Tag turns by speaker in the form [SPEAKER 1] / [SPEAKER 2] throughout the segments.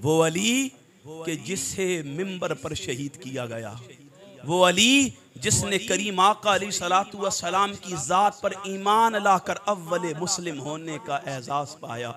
[SPEAKER 1] वो अली कि जिसे मिंबर पर शहीद किया गया, वो अली जिसने करीम आका अलैहिस्सलातु वस्सलाम की ज़ात पर ईमान लाकर अव्वल मुस्लिम होने का एजाज़ पाया,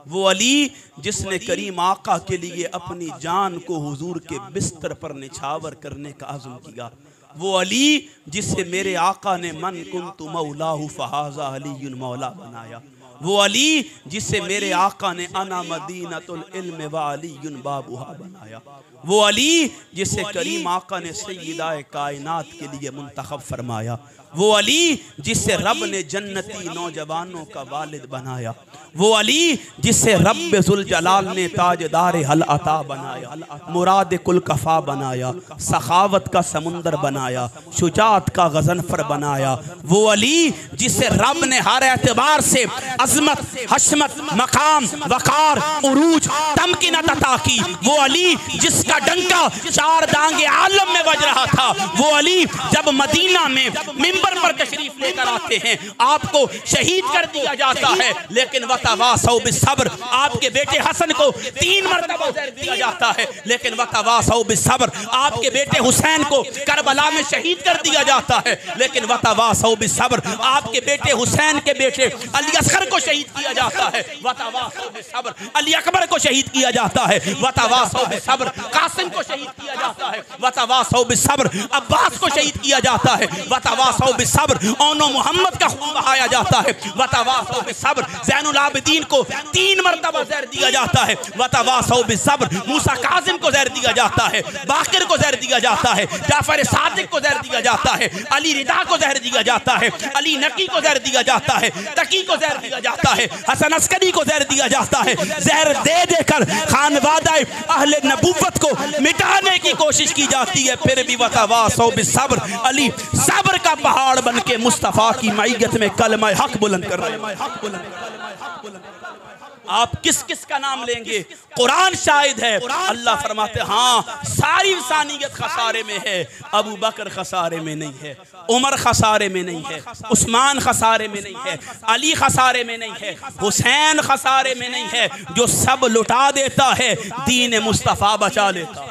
[SPEAKER 1] वो अली जिसने करीम आका के लिए अपनी जान को हुजूर के बिस्तर पर निछावर करने का अज़्म किया, वो अली जिसे मेरे आका ने मन कुन्तु मौलाहु फहाज़ा अलीयुन मौला बनाया, वो अली जिसे मेरे आका ने अना मदीनतुल इल्म व अलीयुन बाबुहा बनाया, वो अली जिसे करीम आका ने सय्यिदाए कायनात के लिए मुंतखब फरमाया, वो अली जिसे रब ने जन्नती नौजवानों का वालिद बनाया, वो अली जिसे रब जुल जलाल ने ताजदार हल अता बनाया, मुराद कुल कफा बनाया, सखावत का समुंदर बनाया, शुजात का गजनफर बनाया, वो अली जिसे रब ने हर एतबार से अजमत, हशमत, मकाम, वकार, उरूज, तमकीनत अता की, वो अली जिसका डंका चार दांगे आलम में बज रहा था, वो अली जब मदीना में मिंबर पर तशरीफ लेकर आते हैं आपको शहीद कर दिया जाता है, लेकिन वतवासौ बिस्सब्र आपके बेटे हसन को 3 मरतबा जहर दिया जाता है, लेकिन वतवासौ बिस्सब्र आपके बेटे हुसैन को करबला में शहीद कर दिया जाता है, लेकिन वतवासौ बिस्सब्र आपके बेटे हुसैन के बेटे अली असगर को शहीद किया जाता है, वतवासौ बिस्सब्र अली अकबर को शहीद किया जाता है, वतवासौ बिस्सब्र कासिम को शहीद किया जाता है, वतवासौ बिस्सब्र अब्बास को शहीद किया जाता है, वतवासौ बिस्सब्र औनो मोहम्मद का खून बहाया जाता है, वतवासौ बिस्सब्र ज़ैनुल आबिदीन को 3 मरतबा जहर दिया जाता है, वतवासौ बिस्सब्र मूसा काज़िम को जहर दिया जाता है, बाकिर को जहर दिया जाता है, जाफर सादिक को जहर दिया जाता है, अली रिदा को जहर दिया जाता है, अली नकी को जहर दिया जाता है, तकी को जहर दिया जाता है, हसन अस्करी को जहर दिया जाता है, जहर दे देकर खानवादा अहले नबुव्वत को मिटाने की कोशिश की जाती है, फिर भी वतवासौ बिस्सब्र अली सब्र का पहाड़ बन के मुस्तफ़ा की मईयत में कलमा हक बुलंद कर रहे हैं। आप किस किस का नाम लेंगे? कुरान शाहिद है। अल्लाह फरमाते हाँ सारी इंसानियत खसारे में है, अबू बकर खसारे में नहीं है, उमर खसारे में नहीं है, उस्मान खसारे में नहीं है, अली खसारे में नहीं है, हुसैन खसारे में नहीं है, जो सब लुटा देता है दीन मुस्तफ़ा बचा लेता।